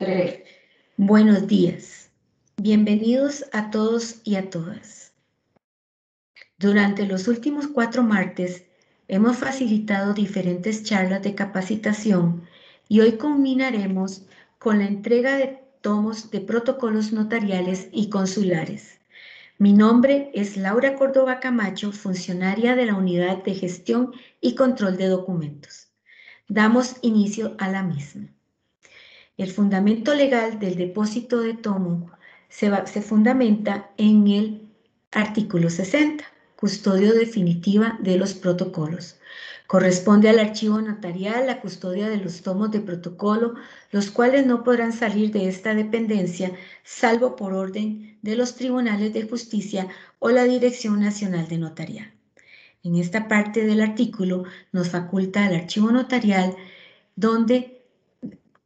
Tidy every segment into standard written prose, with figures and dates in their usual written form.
3. Buenos días. Bienvenidos a todos y a todas. Durante los últimos 4 martes hemos facilitado diferentes charlas de capacitación y hoy culminaremos con la entrega de tomos de protocolos notariales y consulares. Mi nombre es Laura Córdoba Camacho, funcionaria de la Unidad de Gestión y Control de Documentos. Damos inicio a la misma. El fundamento legal del depósito de tomo se fundamenta en el artículo 60, custodia definitiva de los protocolos. Corresponde al archivo notarial la custodia de los tomos de protocolo, los cuales no podrán salir de esta dependencia, salvo por orden de los tribunales de justicia o la Dirección Nacional de Notariado. En esta parte del artículo nos faculta el archivo notarial, donde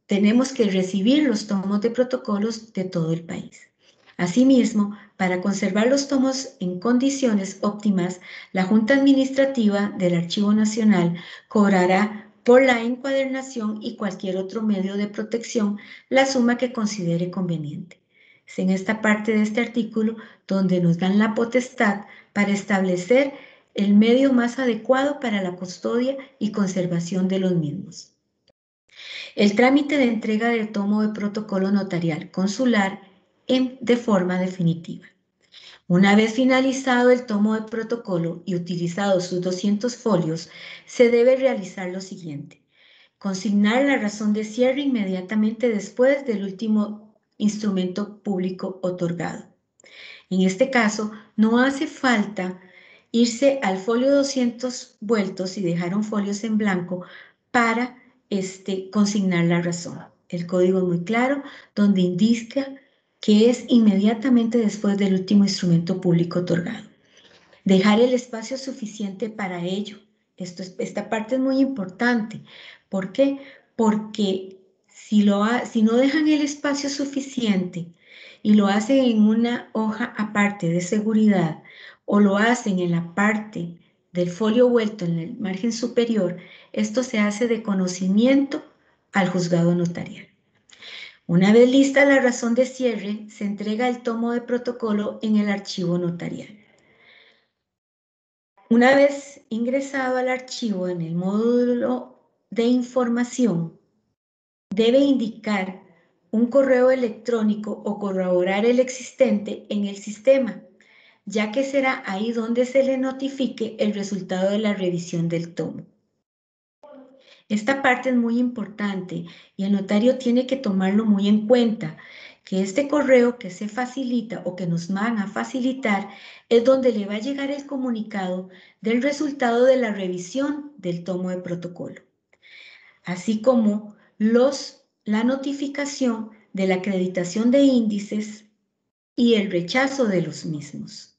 tenemos que recibir los tomos de protocolos de todo el país. Asimismo, para conservar los tomos en condiciones óptimas, la Junta Administrativa del Archivo Nacional cobrará por la encuadernación y cualquier otro medio de protección la suma que considere conveniente. Es en esta parte de este artículo donde nos dan la potestad para establecer el medio más adecuado para la custodia y conservación de los mismos. El trámite de entrega del tomo de protocolo notarial consular de forma definitiva. Una vez finalizado el tomo de protocolo y utilizados sus 200 folios, se debe realizar lo siguiente: consignar la razón de cierre inmediatamente después del último instrumento público otorgado. En este caso, no hace falta irse al folio 200 vueltos y dejar un folio en blanco para consignar la razón. El código es muy claro, donde indica que es inmediatamente después del último instrumento público otorgado. Dejar el espacio suficiente para ello. Esta parte es muy importante. ¿Por qué? Porque si no dejan el espacio suficiente y lo hacen en una hoja aparte de seguridad o lo hacen en la parte del folio vuelto en el margen superior, esto se hace de conocimiento al juzgado notarial. Una vez lista la razón de cierre, se entrega el tomo de protocolo en el archivo notarial. Una vez ingresado al archivo en el módulo de información, debe indicar un correo electrónico o corroborar el existente en el sistema, ya que será ahí donde se le notifique el resultado de la revisión del tomo. Esta parte es muy importante y el notario tiene que tomarlo muy en cuenta, que este correo que se facilita o que nos van a facilitar es donde le va a llegar el comunicado del resultado de la revisión del tomo de protocolo, así como la notificación de la acreditación de índices y el rechazo de los mismos.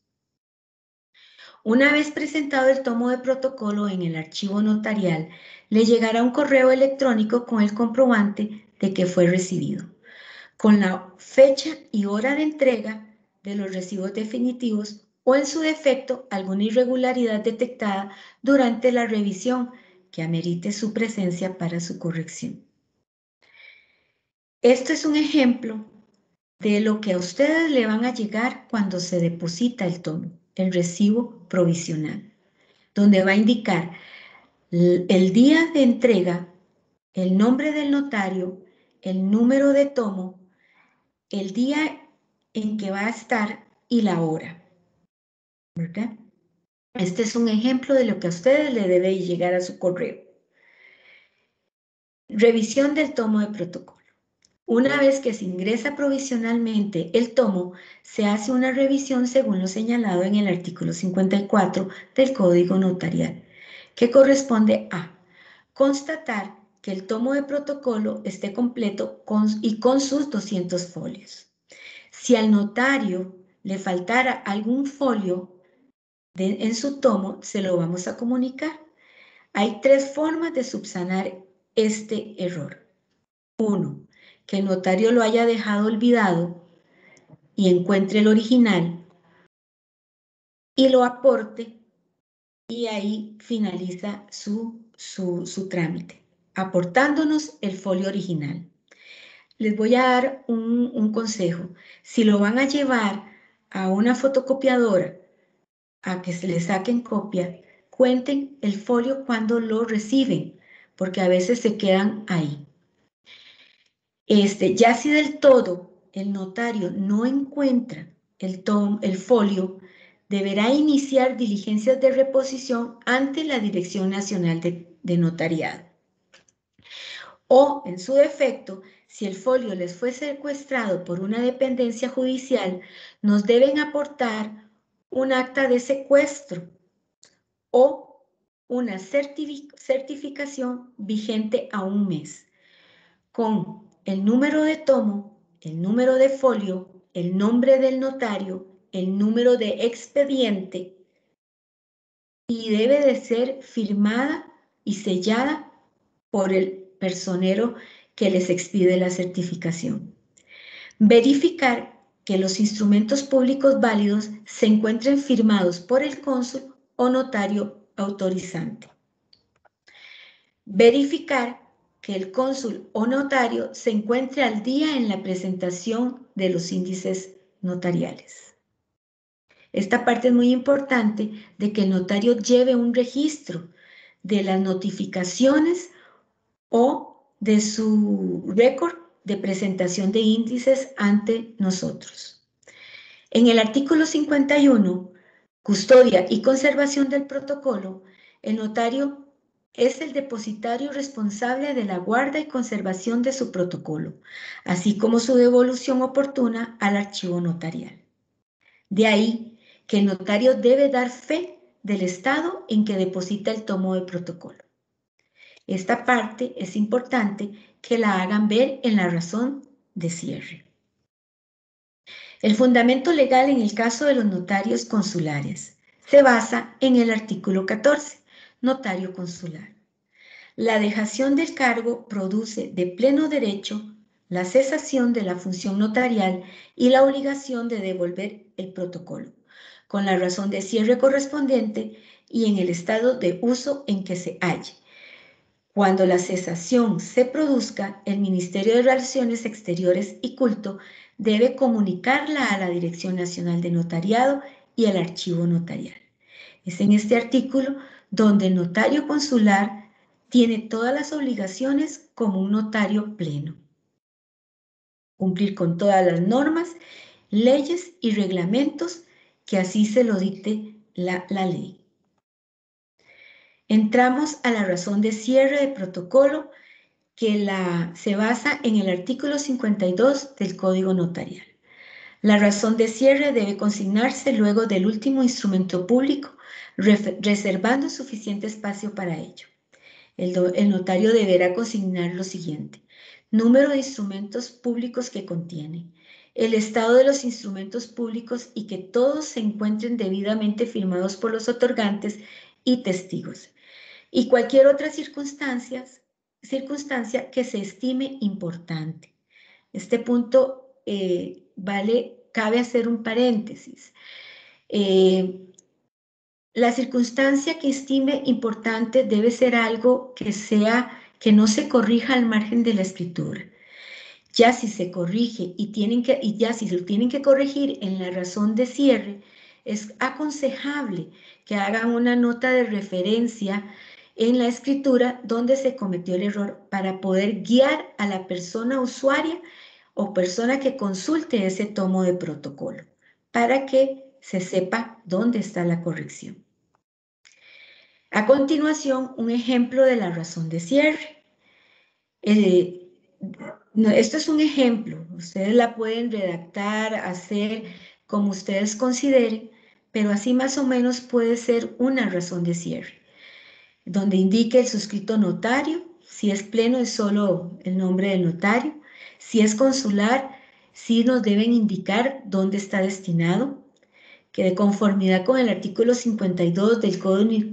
Una vez presentado el tomo de protocolo en el archivo notarial, le llegará un correo electrónico con el comprobante de que fue recibido, con la fecha y hora de entrega de los recibos definitivos o, en su defecto, alguna irregularidad detectada durante la revisión que amerite su presencia para su corrección. Esto es un ejemplo de lo que a ustedes le van a llegar cuando se deposita el tomo, el recibo provisional, donde va a indicar el día de entrega, el nombre del notario, el número de tomo, el día en que va a estar y la hora, ¿verdad? Este es un ejemplo de lo que a ustedes le debe llegar a su correo. Revisión del tomo de protocolo. Una vez que se ingresa provisionalmente el tomo, se hace una revisión según lo señalado en el artículo 54 del Código Notarial, que corresponde a constatar que el tomo de protocolo esté completo y con sus 200 folios. Si al notario le faltara algún folio en su tomo, se lo vamos a comunicar. Hay 3 formas de subsanar este error. 1. Que el notario lo haya dejado olvidado y encuentre el original y lo aporte, y ahí finaliza su trámite, aportándonos el folio original. les voy a dar un consejo. Si lo van a llevar a una fotocopiadora a que se le saquen copia, cuenten el folio cuando lo reciben, porque a veces se quedan ahí. Ya si del todo el notario no encuentra el folio, deberá iniciar diligencias de reposición ante la Dirección Nacional de Notariado. O, en su defecto, si el folio les fue secuestrado por una dependencia judicial, nos deben aportar un acta de secuestro o una certificación vigente a un mes, con el número de tomo, el número de folio, el nombre del notario, el número de expediente, y debe de ser firmada y sellada por el personero que les expide la certificación. Verificar que los instrumentos públicos válidos se encuentren firmados por el cónsul o notario autorizante. Verificar que el cónsul o notario se encuentre al día en la presentación de los índices notariales. Esta parte es muy importante, de que el notario lleve un registro de las notificaciones o de su récord de presentación de índices ante nosotros. En el artículo 51, custodia y conservación del protocolo, el notario es el depositario responsable de la guarda y conservación de su protocolo, así como su devolución oportuna al archivo notarial. De ahí que el notario debe dar fe del estado en que deposita el tomo de protocolo. Esta parte es importante que la hagan ver en la razón de cierre. El fundamento legal en el caso de los notarios consulares se basa en el artículo 14, notario consular. La dejación del cargo produce de pleno derecho la cesación de la función notarial y la obligación de devolver el protocolo, con la razón de cierre correspondiente y en el estado de uso en que se halle. Cuando la cesación se produzca, el Ministerio de Relaciones Exteriores y Culto debe comunicarla a la Dirección Nacional de Notariado y al Archivo Notarial. Es en este artículo donde el notario consular tiene todas las obligaciones como un notario pleno. Cumplir con todas las normas, leyes y reglamentos que así se lo dicte la ley. Entramos a la razón de cierre de protocolo que se basa en el artículo 52 del Código Notarial. La razón de cierre debe consignarse luego del último instrumento público, reservando suficiente espacio para ello. El notario deberá consignar lo siguiente: número de instrumentos públicos que contiene, el estado de los instrumentos públicos y que todos se encuentren debidamente firmados por los otorgantes y testigos, y cualquier otra circunstancia que se estime importante. Este punto cabe hacer un paréntesis. La circunstancia que estime importante debe ser algo que no se corrija al margen de la escritura. Ya si se corrige ya si lo tienen que corregir en la razón de cierre, es aconsejable que hagan una nota de referencia en la escritura donde se cometió el error, para poder guiar a la persona usuaria o persona que consulte ese tomo de protocolo, para que se sepa dónde está la corrección. A continuación, un ejemplo de la razón de cierre. Esto es un ejemplo, ustedes la pueden redactar, hacer como ustedes consideren, pero así más o menos puede ser una razón de cierre, donde indique el suscrito notario. Si es pleno, es solo el nombre del notario. Si es consular, sí nos deben indicar dónde está destinado, que de conformidad con el artículo 52 del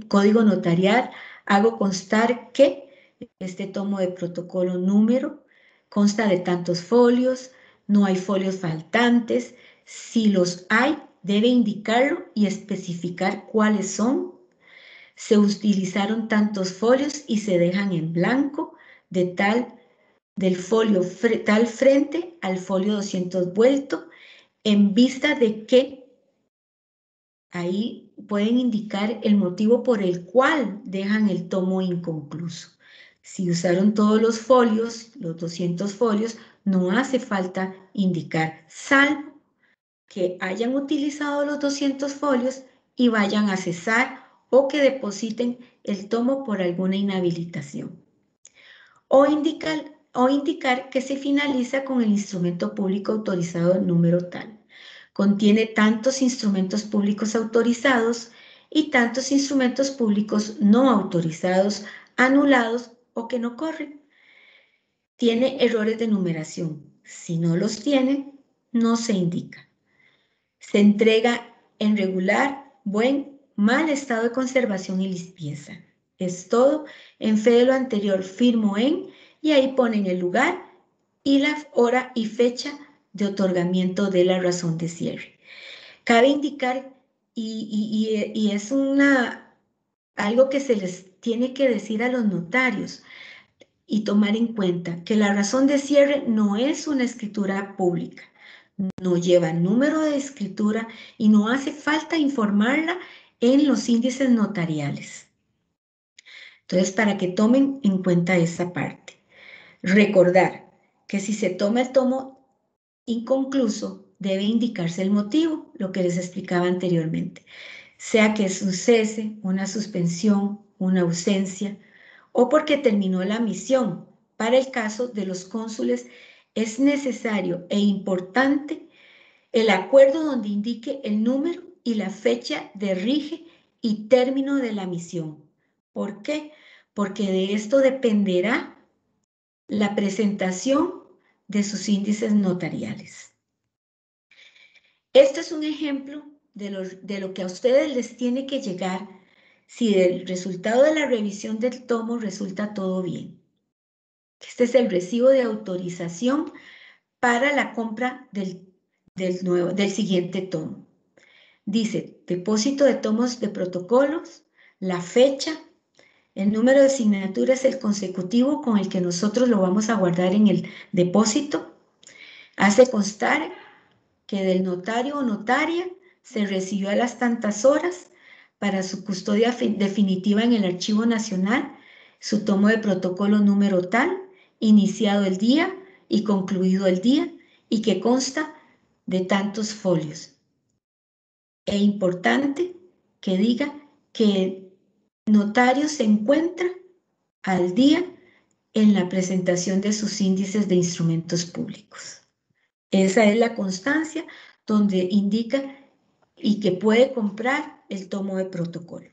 Código Notarial, hago constar que este tomo de protocolo número consta de tantos folios, no hay folios faltantes. Si los hay, debe indicarlo y especificar cuáles son. Se utilizaron tantos folios y se dejan en blanco, de tal del folio tal frente al folio 200 vuelto, en vista de que ahí pueden indicar el motivo por el cual dejan el tomo inconcluso. Si usaron todos los folios, los 200 folios, no hace falta indicar, salvo que hayan utilizado los 200 folios y vayan a cesar o que depositen el tomo por alguna inhabilitación. O indicar que se finaliza con el instrumento público autorizado número tal. Contiene tantos instrumentos públicos autorizados y tantos instrumentos públicos no autorizados, anulados o que no corren. Tiene errores de numeración. Si no los tiene, no se indica. Se entrega en regular, buen, mal estado de conservación y limpieza. Es todo. En fe de lo anterior, firmo en, y ahí ponen el lugar y la hora y fecha de otorgamiento de la razón de cierre. Cabe indicar, y es algo que se les tiene que decir a los notarios y tomar en cuenta, que la razón de cierre no es una escritura pública, no lleva número de escritura y no hace falta informarla en los índices notariales. Entonces, para que tomen en cuenta esa parte. Recordar que si se toma el tomo inconcluso, debe indicarse el motivo, lo que les explicaba anteriormente. Sea que es un cese, una suspensión, una ausencia, o porque terminó la misión. Para el caso de los cónsules, es necesario e importante el acuerdo donde indique el número y la fecha de rige y término de la misión. ¿Por qué? Porque de esto dependerá la presentación de sus índices notariales. Este es un ejemplo de lo que a ustedes les tiene que llegar si del resultado de la revisión del tomo resulta todo bien. Este es el recibo de autorización para la compra del siguiente tomo. Dice, depósito de tomos de protocolos, la fecha, el número de asignatura es el consecutivo con el que nosotros lo vamos a guardar en el depósito. Hace constar que del notario o notaria se recibió a las tantas horas para su custodia definitiva en el Archivo Nacional, su tomo de protocolo número tal, iniciado el día y concluido el día, y que consta de tantos folios. Es importante que diga que el notario se encuentra al día en la presentación de sus índices de instrumentos públicos. Esa es la constancia donde indica y que puede comprar el tomo de protocolo.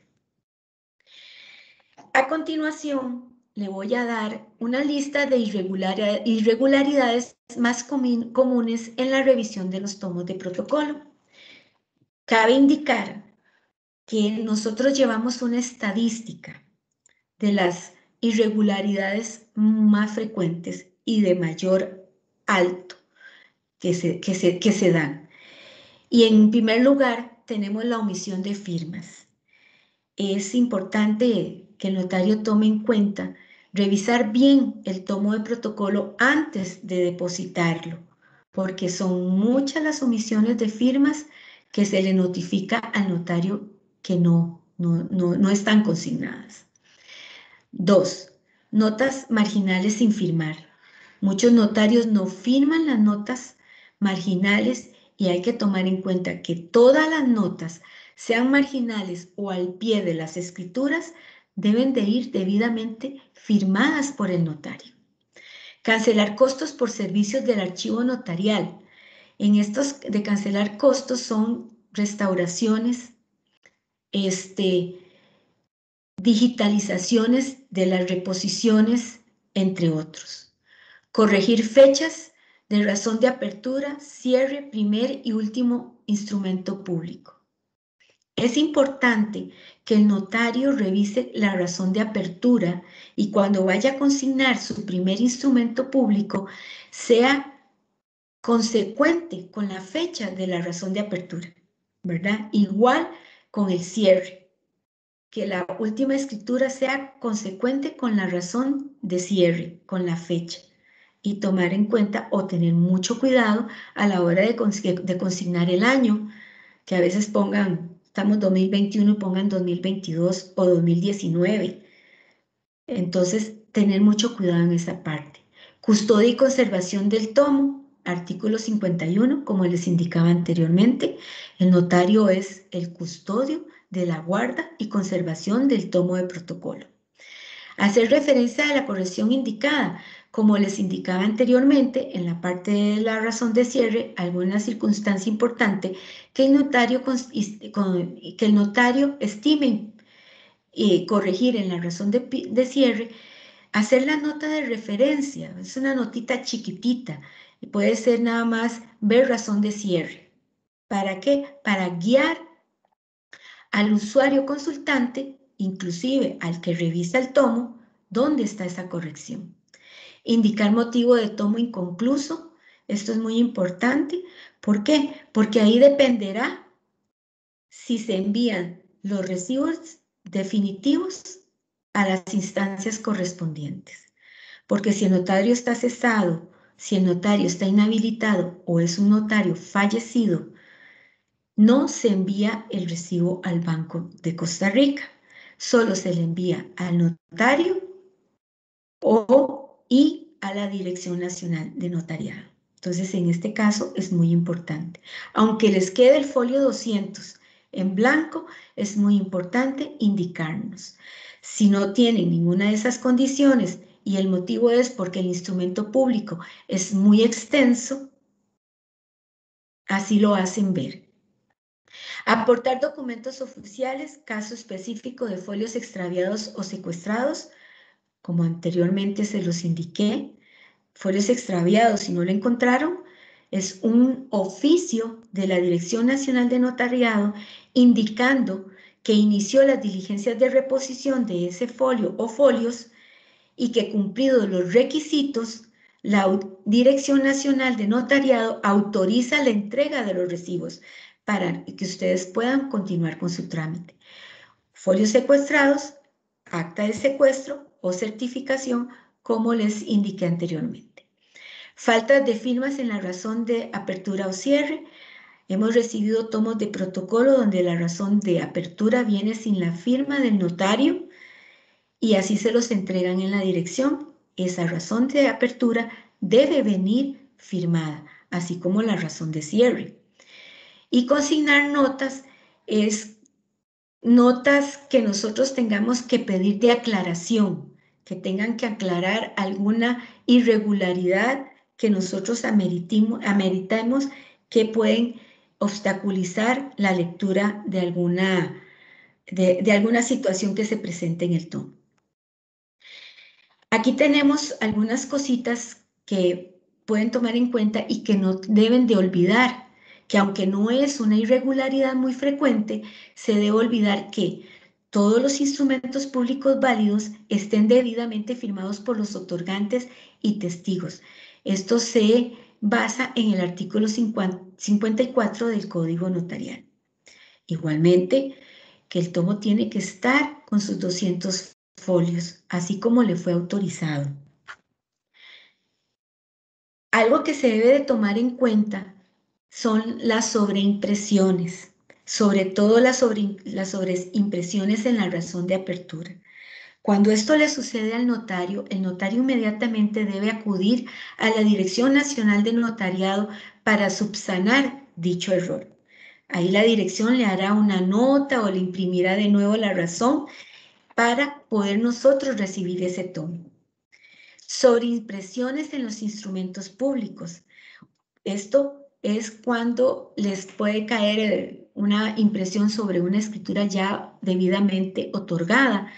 A continuación, le voy a dar una lista de irregularidades más comunes en la revisión de los tomos de protocolo. Cabe indicar que nosotros llevamos una estadística de las irregularidades más frecuentes y de mayor alto que se dan. Y en primer lugar, tenemos la omisión de firmas. Es importante que el notario tome en cuenta revisar bien el tomo de protocolo antes de depositarlo, porque son muchas las omisiones de firmas que se le notifica al notario que no están consignadas. 2. Notas marginales sin firmar. Muchos notarios no firman las notas marginales y hay que tomar en cuenta que todas las notas, sean marginales o al pie de las escrituras, deben de ir debidamente firmadas por el notario. Cancelar costos por servicios del archivo notarial. En estos de cancelar costos son restauraciones, digitalizaciones de las reposiciones, entre otros. Corregir fechas de razón de apertura, cierre, primer y último instrumento público. Es importante que el notario revise la razón de apertura y cuando vaya a consignar su primer instrumento público sea consecuente con la fecha de la razón de apertura, ¿verdad? Igual con el cierre, que la última escritura sea consecuente con la razón de cierre, con la fecha. y tomar en cuenta o tener mucho cuidado a la hora de consignar el año, que a veces pongan, estamos 2021 y pongan 2022 o 2019. Entonces, tener mucho cuidado en esa parte. Custodia y conservación del tomo, artículo 51, como les indicaba anteriormente. El notario es el custodio de la guarda y conservación del tomo de protocolo. Hacer referencia a la corrección indicada, como les indicaba anteriormente, en la parte de la razón de cierre, alguna circunstancia importante que el notario estime corregir en la razón de cierre, hacer la nota de referencia, es una notita chiquitita, puede ser nada más ver razón de cierre. ¿Para qué? Para guiar al usuario consultante, inclusive al que revisa el tomo, dónde está esa corrección. Indicar motivo de tomo inconcluso, esto es muy importante. ¿Por qué? Porque ahí dependerá si se envían los recibos definitivos a las instancias correspondientes. Porque si el notario está cesado, si el notario está inhabilitado o es un notario fallecido, no se envía el recibo al Banco de Costa Rica. Solo se le envía al notario y a la Dirección Nacional de Notariado. Entonces, en este caso es muy importante. Aunque les quede el folio 200 en blanco, es muy importante indicarnos. Si no tienen ninguna de esas condiciones y el motivo es porque el instrumento público es muy extenso, así lo hacen ver. Aportar documentos oficiales, caso específico de folios extraviados o secuestrados, como anteriormente se los indiqué. Folios extraviados, si no lo encontraron, es un oficio de la Dirección Nacional de Notariado indicando que inició las diligencias de reposición de ese folio o folios y que cumplidos los requisitos, la Dirección Nacional de Notariado autoriza la entrega de los recibos para que ustedes puedan continuar con su trámite. Folios secuestrados, acta de secuestro o certificación, como les indiqué anteriormente. Faltas de firmas en la razón de apertura o cierre. Hemos recibido tomos de protocolo donde la razón de apertura viene sin la firma del notario y así se los entregan en la dirección. Esa razón de apertura debe venir firmada, así como la razón de cierre. Y consignar notas es notas que nosotros tengamos que pedir de aclaración, que tengan que aclarar alguna irregularidad que nosotros ameritemos que pueden obstaculizar la lectura de alguna situación que se presente en el tomo. Aquí tenemos algunas cositas que pueden tomar en cuenta y que no deben de olvidar, que aunque no es una irregularidad muy frecuente, se debe olvidar que todos los instrumentos públicos válidos estén debidamente firmados por los otorgantes y testigos. Esto se basa en el artículo 54 del Código Notarial. Igualmente, que el tomo tiene que estar con sus 200 folios, así como le fue autorizado. Algo que se debe de tomar en cuenta son las sobreimpresiones, sobre todo las sobreimpresiones en la razón de apertura. Cuando esto le sucede al notario, el notario inmediatamente debe acudir a la Dirección Nacional de Notariado para subsanar dicho error. Ahí la dirección le hará una nota o le imprimirá de nuevo la razón para poder nosotros recibir ese tomo. Sobreimpresiones en los instrumentos públicos. Esto es cuando les puede caer una impresión sobre una escritura ya debidamente otorgada.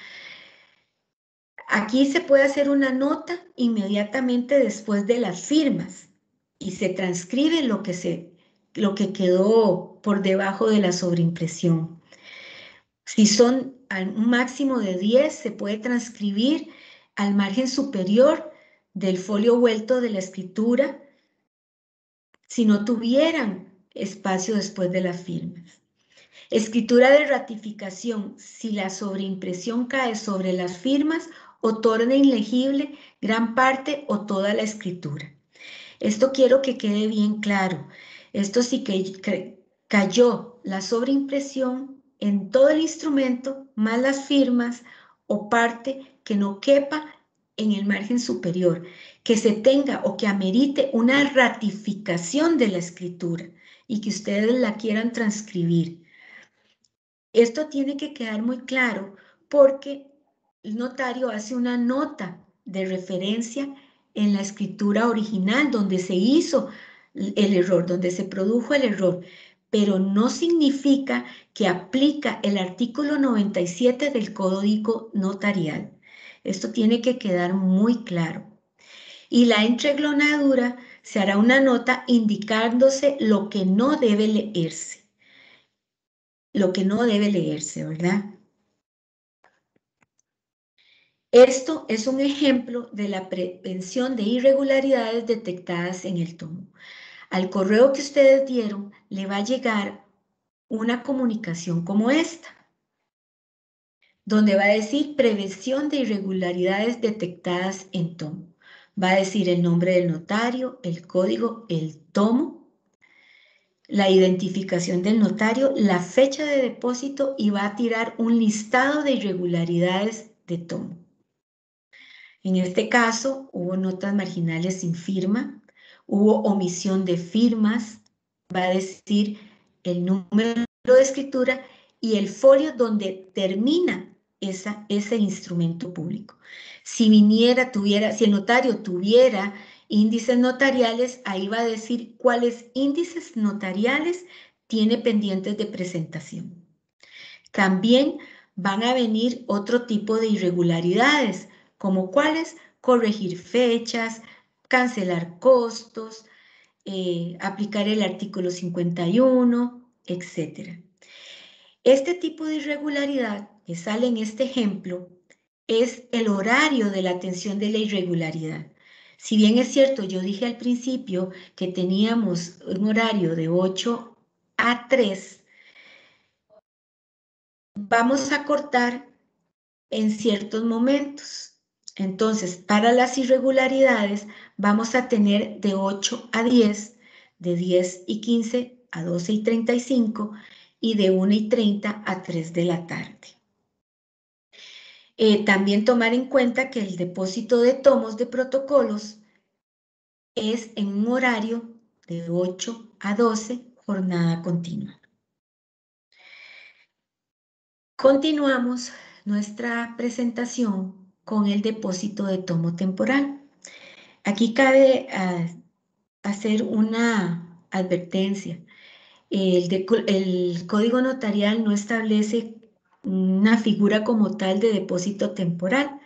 Aquí se puede hacer una nota inmediatamente después de las firmas y se transcribe lo que quedó por debajo de la sobreimpresión. Si son un máximo de 10, se puede transcribir al margen superior del folio vuelto de la escritura si no tuvieran espacio después de las firmas. Escritura de ratificación, si la sobreimpresión cae sobre las firmas o torna ilegible gran parte o toda la escritura. Esto quiero que quede bien claro. Esto sí que cayó la sobreimpresión en todo el instrumento, más las firmas o parte que no quepa en el margen superior, que se tenga o que amerite una ratificación de la escritura y que ustedes la quieran transcribir. Esto tiene que quedar muy claro porque el notario hace una nota de referencia en la escritura original donde se hizo el error, donde se produjo el error, pero no significa que aplica el artículo 97 del Código Notarial. Esto tiene que quedar muy claro. Y la entreglonadura se hará una nota indicándose lo que no debe leerse. Lo que no debe leerse, ¿verdad? Esto es un ejemplo de la prevención de irregularidades detectadas en el tomo. Al correo que ustedes dieron le va a llegar una comunicación como esta, donde va a decir prevención de irregularidades detectadas en tomo. Va a decir el nombre del notario, el código, el tomo, la identificación del notario, la fecha de depósito y va a tirar un listado de irregularidades de tomo. En este caso, hubo notas marginales sin firma, hubo omisión de firmas, va a decir el número de escritura y el folio donde termina ese instrumento público. Si el notario tuviera índices notariales, ahí va a decir cuáles índices notariales tiene pendientes de presentación. También van a venir otro tipo de irregularidades, como cuáles: corregir fechas, cancelar costos, aplicar el artículo 51, etc. Este tipo de irregularidad que sale en este ejemplo es el horario de la atención de la irregularidad. Si bien es cierto, yo dije al principio que teníamos un horario de 8 a 3, vamos a cortar en ciertos momentos. Entonces, para las irregularidades vamos a tener de 8 a 10, de 10:15 a 12:35 y de 1:30 a 3 de la tarde. También tomar en cuenta que el depósito de tomos de protocolos es en un horario de 8 a 12, jornada continua. Continuamos nuestra presentación con el depósito de tomo temporal. Aquí cabe hacer una advertencia. El Código Notarial no establece una figura como tal de depósito temporal,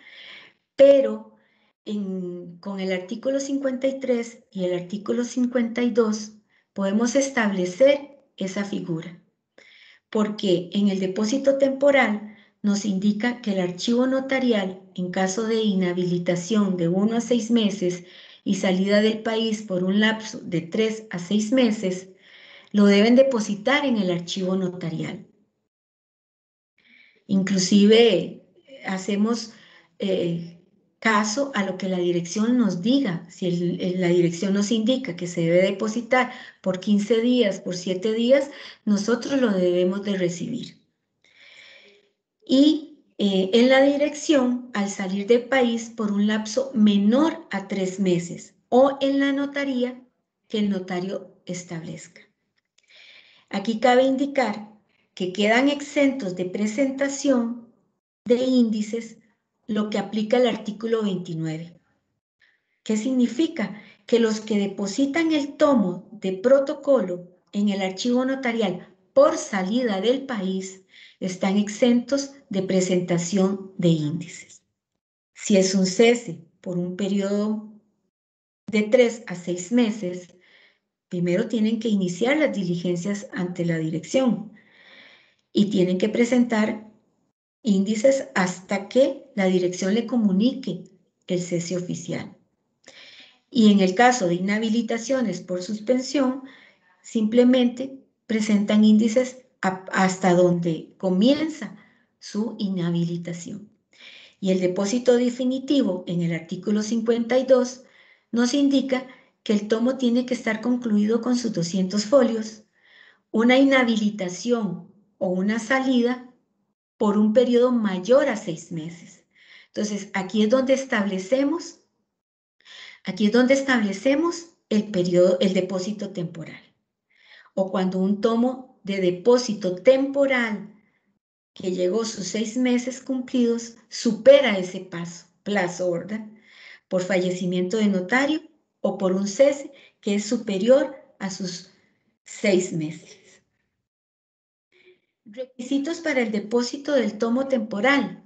pero con el artículo 53 y el artículo 52 podemos establecer esa figura, porque en el depósito temporal nos indica que el archivo notarial, en caso de inhabilitación de 1 a 6 meses y salida del país por un lapso de 3 a 6 meses, lo deben depositar en el archivo notarial. Inclusive hacemos caso a lo que la dirección nos diga. Si la dirección nos indica que se debe depositar por 15 días, por 7 días, nosotros lo debemos de recibir. Y en la dirección, al salir del país por un lapso menor a 3 meses o en la notaría que el notario establezca. Aquí cabe indicar que quedan exentos de presentación de índices lo que aplica el artículo 29. ¿Qué significa? Que los que depositan el tomo de protocolo en el archivo notarial por salida del país están exentos de presentación de índices. Si es un cese por un periodo de 3 a 6 meses, primero tienen que iniciar las diligencias ante la dirección y tienen que presentar índices hasta que la dirección le comunique el cese oficial. Y en el caso de inhabilitaciones por suspensión, simplemente presentan índices hasta donde comienza su inhabilitación. Y el depósito definitivo en el artículo 52 nos indica que el tomo tiene que estar concluido con sus 200 folios, una inhabilitación o una salida por un periodo mayor a 6 meses. Entonces, aquí es donde establecemos el periodo, el depósito temporal. O cuando un tomo de depósito temporal que llegó sus 6 meses cumplidos supera ese plazo, ¿verdad? Por fallecimiento de notario o por un cese que es superior a sus 6 meses. Requisitos para el depósito del tomo temporal.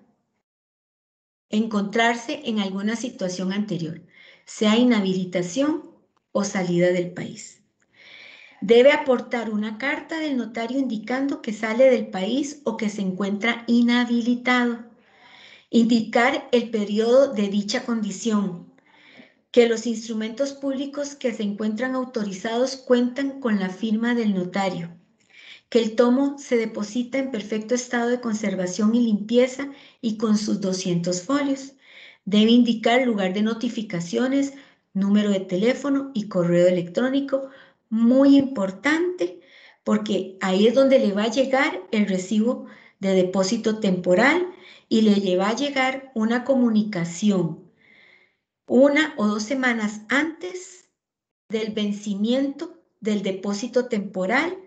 Encontrarse en alguna situación anterior, sea inhabilitación o salida del país. Debe aportar una carta del notario indicando que sale del país o que se encuentra inhabilitado. Indicar el periodo de dicha condición. Que los instrumentos públicos que se encuentran autorizados cuentan con la firma del notario. Que el tomo se deposita en perfecto estado de conservación y limpieza y con sus 200 folios. Debe indicar lugar de notificaciones, número de teléfono y correo electrónico. Muy importante, porque ahí es donde le va a llegar el recibo de depósito temporal y le va a llegar una comunicación 1 o 2 semanas antes del vencimiento del depósito temporal,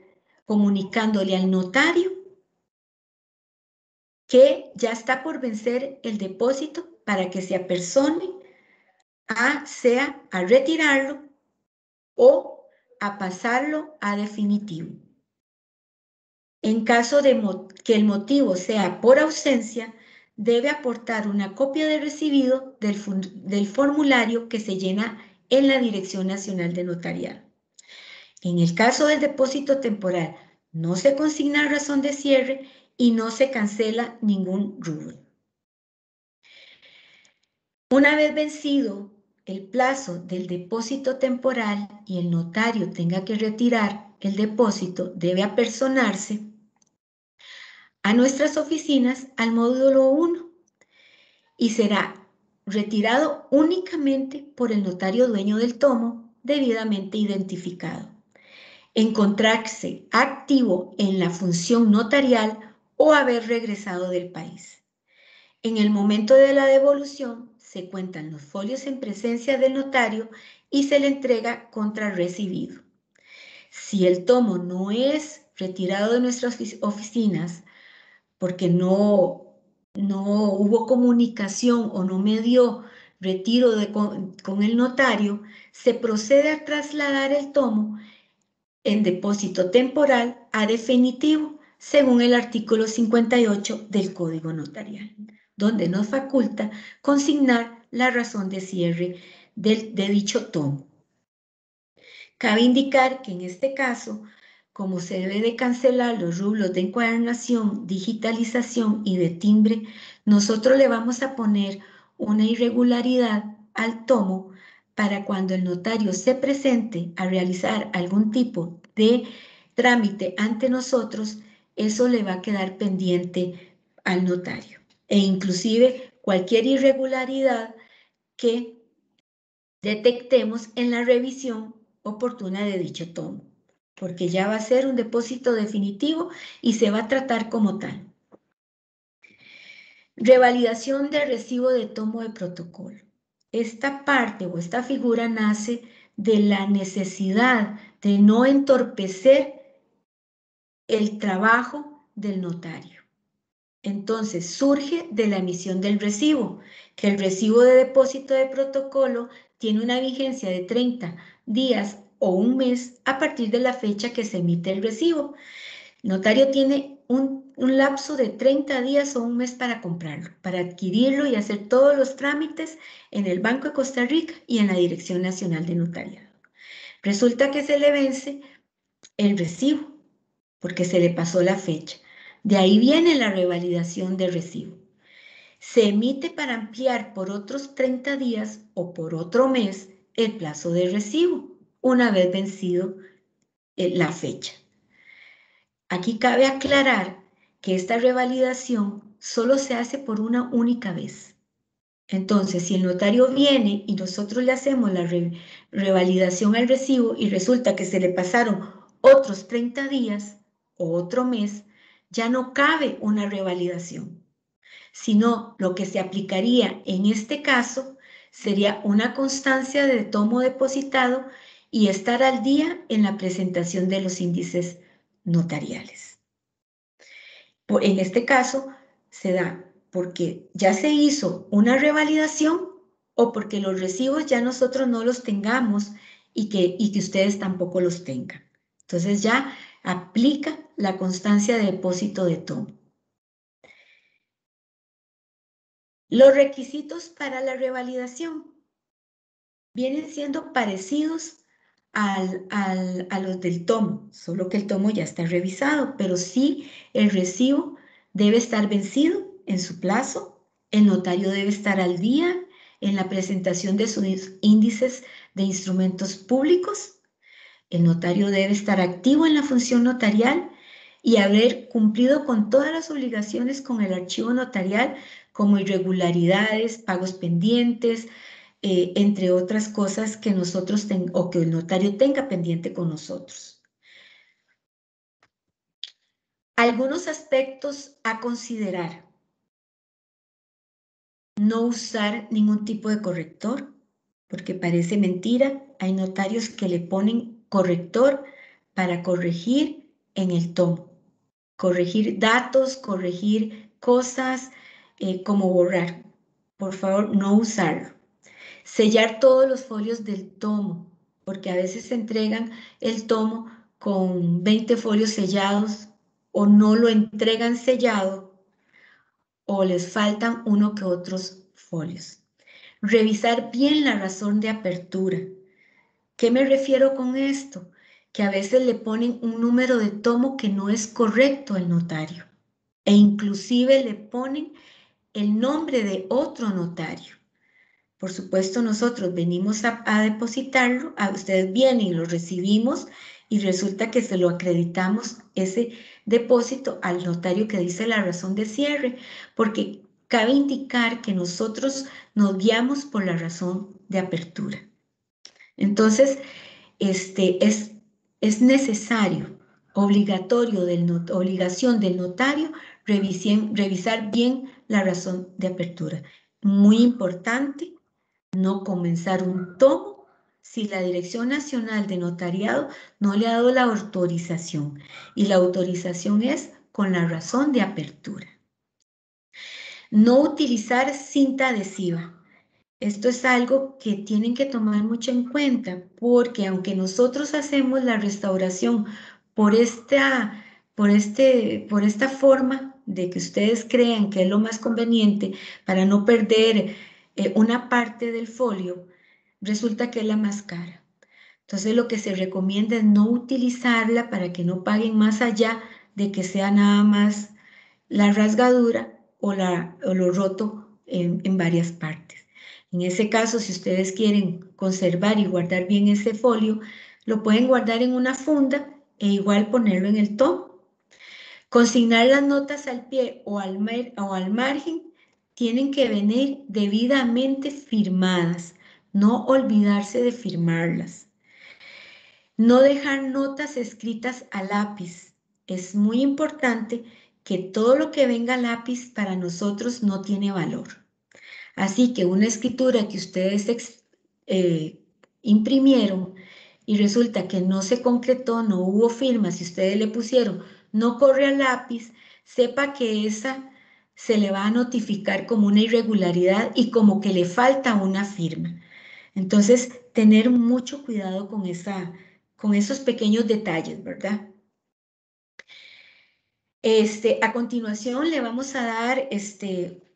comunicándole al notario que ya está por vencer el depósito para que se apersone sea a retirarlo o a pasarlo a definitivo. En caso de que el motivo sea por ausencia, debe aportar una copia de recibido del formulario que se llena en la Dirección Nacional de Notariado. En el caso del depósito temporal, no se consigna razón de cierre y no se cancela ningún rubro. Una vez vencido el plazo del depósito temporal y el notario tenga que retirar el depósito, debe apersonarse a nuestras oficinas al módulo 1 y será retirado únicamente por el notario dueño del tomo debidamente identificado. Encontrarse activo en la función notarial o haber regresado del país. En el momento de la devolución se cuentan los folios en presencia del notario y se le entrega contra recibido. Si el tomo no es retirado de nuestras oficinas porque no hubo comunicación o no me dio retiro con el notario, se procede a trasladar el tomo en depósito temporal a definitivo, según el artículo 58 del Código Notarial, donde nos faculta consignar la razón de cierre de dicho tomo. Cabe indicar que en este caso, como se debe de cancelar los rublos de encuadernación, digitalización y de timbre, nosotros le vamos a poner una irregularidad al tomo para cuando el notario se presente a realizar algún tipo de trámite ante nosotros, eso le va a quedar pendiente al notario. E inclusive cualquier irregularidad que detectemos en la revisión oportuna de dicho tomo, porque ya va a ser un depósito definitivo y se va a tratar como tal. Revalidación de recibo de tomo de protocolo. Esta parte o esta figura nace de la necesidad de no entorpecer el trabajo del notario. Entonces surge de la emisión del recibo, que el recibo de depósito de protocolo tiene una vigencia de 30 días o un mes a partir de la fecha que se emite el recibo. El notario tiene un lapso de 30 días o un mes para comprarlo, para adquirirlo y hacer todos los trámites en el Banco de Costa Rica y en la Dirección Nacional de Notariado. Resulta que se le vence el recibo porque se le pasó la fecha. De ahí viene la revalidación de recibo. Se emite para ampliar por otros 30 días o por otro mes el plazo de recibo, una vez vencido la fecha. Aquí cabe aclarar que esta revalidación solo se hace por una única vez. Entonces, si el notario viene y nosotros le hacemos la revalidación al recibo y resulta que se le pasaron otros 30 días o otro mes, ya no cabe una revalidación, sino lo que se aplicaría en este caso sería una constancia de tomo depositado y estar al día en la presentación de los índices notariales. En este caso se da porque ya se hizo una revalidación o porque los recibos ya nosotros no los tengamos y que ustedes tampoco los tengan. Entonces ya aplica la constancia de depósito de tomo. Los requisitos para la revalidación vienen siendo parecidos a los del tomo, solo que el tomo ya está revisado, pero sí el recibo debe estar vencido en su plazo, el notario debe estar al día en la presentación de sus índices de instrumentos públicos, el notario debe estar activo en la función notarial y haber cumplido con todas las obligaciones con el archivo notarial, como irregularidades, pagos pendientes, entre otras cosas que nosotros o que el notario tenga pendiente con nosotros. Algunos aspectos a considerar. No usar ningún tipo de corrector, porque parece mentira. Hay notarios que le ponen corrector para corregir en el tomo. Corregir datos, corregir cosas, como borrar. Por favor, no usarlo. Sellar todos los folios del tomo, porque a veces se entregan el tomo con 20 folios sellados o no lo entregan sellado o les faltan uno que otros folios. Revisar bien la razón de apertura. ¿Qué me refiero con esto? Que a veces le ponen un número de tomo que no es correcto al notario e inclusive le ponen el nombre de otro notario. Por supuesto, nosotros venimos a depositarlo, ustedes vienen y lo recibimos y resulta que se lo acreditamos ese depósito al notario que dice la razón de cierre, porque cabe indicar que nosotros nos guiamos por la razón de apertura. Entonces, es necesario, obligación del notario, revisar bien la razón de apertura. Muy importante, no comenzar un tomo si la Dirección Nacional de Notariado no le ha dado la autorización. Y la autorización es con la razón de apertura. No utilizar cinta adhesiva. Esto es algo que tienen que tomar mucho en cuenta, porque aunque nosotros hacemos la restauración por esta forma de que ustedes crean que es lo más conveniente para no perder una parte del folio, resulta que es la más cara. Entonces lo que se recomienda es no utilizarla para que no paguen más allá de que sea nada más la rasgadura o lo roto en varias partes. En ese caso, si ustedes quieren conservar y guardar bien ese folio, lo pueden guardar en una funda e igual ponerlo en el tomo. Consignar las notas al pie o al margen tienen que venir debidamente firmadas, no olvidarse de firmarlas. No dejar notas escritas a lápiz. Es muy importante que todo lo que venga a lápiz para nosotros no tiene valor. Así que una escritura que ustedes imprimieron y resulta que no se concretó, no hubo firmas y ustedes le pusieron no corre a lápiz, sepa que esa se le va a notificar como una irregularidad y como que le falta una firma. Entonces, tener mucho cuidado con esos pequeños detalles, ¿verdad? A continuación le vamos a dar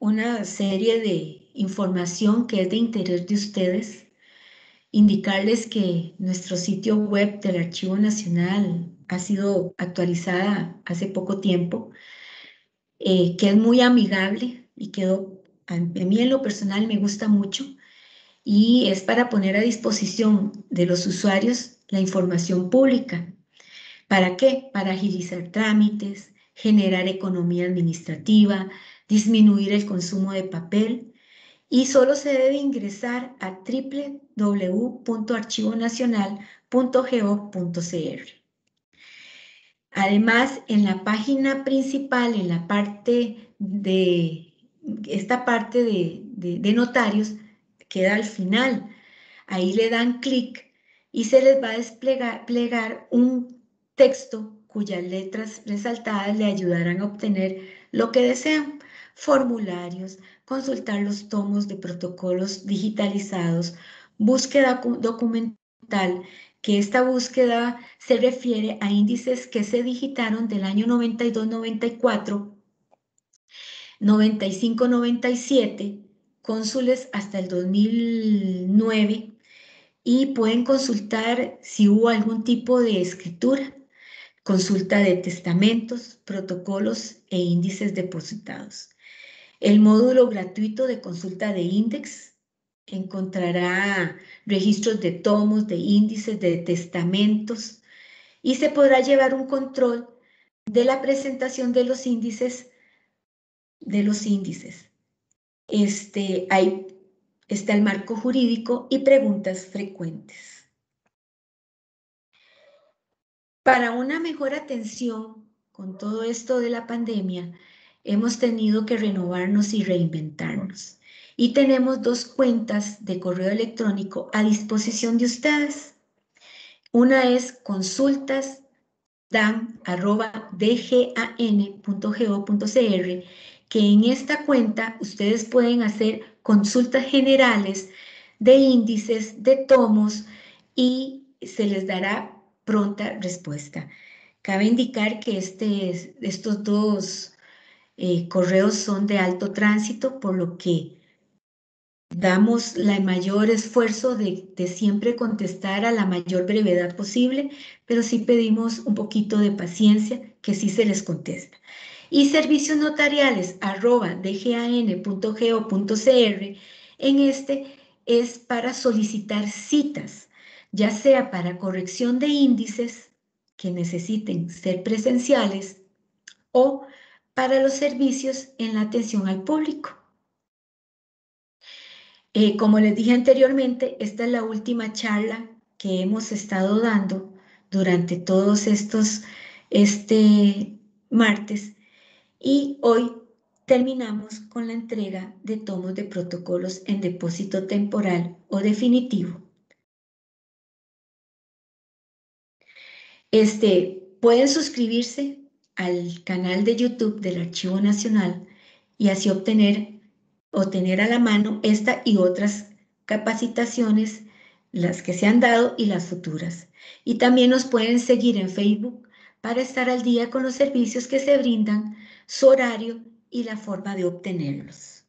una serie de información que es de interés de ustedes. Indicarles que nuestro sitio web del Archivo Nacional ha sido actualizada hace poco tiempo, que es muy amigable y a mí en lo personal me gusta mucho y es para poner a disposición de los usuarios la información pública. ¿Para qué? Para agilizar trámites, generar economía administrativa, disminuir el consumo de papel y solo se debe ingresar a www.archivonacional.go.cr. Además, en la página principal, en la parte de esta parte de notarios, queda al final. Ahí le dan clic y se les va a desplegar un texto cuyas letras resaltadas le ayudarán a obtener lo que desean: formularios, consultar los tomos de protocolos digitalizados, búsqueda documental, que esta búsqueda se refiere a índices que se digitaron del año 92, 94, 95, 97, cónsules hasta el 2009, y pueden consultar si hubo algún tipo de escritura, consulta de testamentos, protocolos e índices depositados. El módulo gratuito de consulta de índice encontrará registros de tomos, de índices, de testamentos, y se podrá llevar un control de la presentación de los índices. Ahí está el marco jurídico y preguntas frecuentes. Para una mejor atención con todo esto de la pandemia, hemos tenido que renovarnos y reinventarnos. Y tenemos 2 cuentas de correo electrónico a disposición de ustedes. Una es consultas.dan@dgan.go.cr, que en esta cuenta ustedes pueden hacer consultas generales de índices, de tomos, y se les dará pronta respuesta. Cabe indicar que estos 2 correos son de alto tránsito, por lo que damos el mayor esfuerzo de siempre contestar a la mayor brevedad posible, pero sí pedimos un poquito de paciencia, que sí se les contesta. Y servicios notariales @dgan.go.cr, en es para solicitar citas, ya sea para corrección de índices que necesiten ser presenciales o para los servicios en la atención al público. Como les dije anteriormente, esta es la última charla que hemos estado dando durante todos estos martes, y hoy terminamos con la entrega de tomos de protocolos en depósito temporal o definitivo. Pueden suscribirse al canal de YouTube del Archivo Nacional y así obtener a la mano esta y otras capacitaciones, las que se han dado y las futuras. Y también nos pueden seguir en Facebook para estar al día con los servicios que se brindan, su horario y la forma de obtenerlos.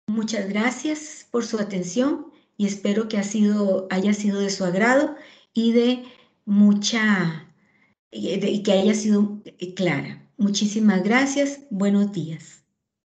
Muchas gracias por su atención y espero que haya sido de su agrado y y que haya sido clara. Muchísimas gracias. Buenos días.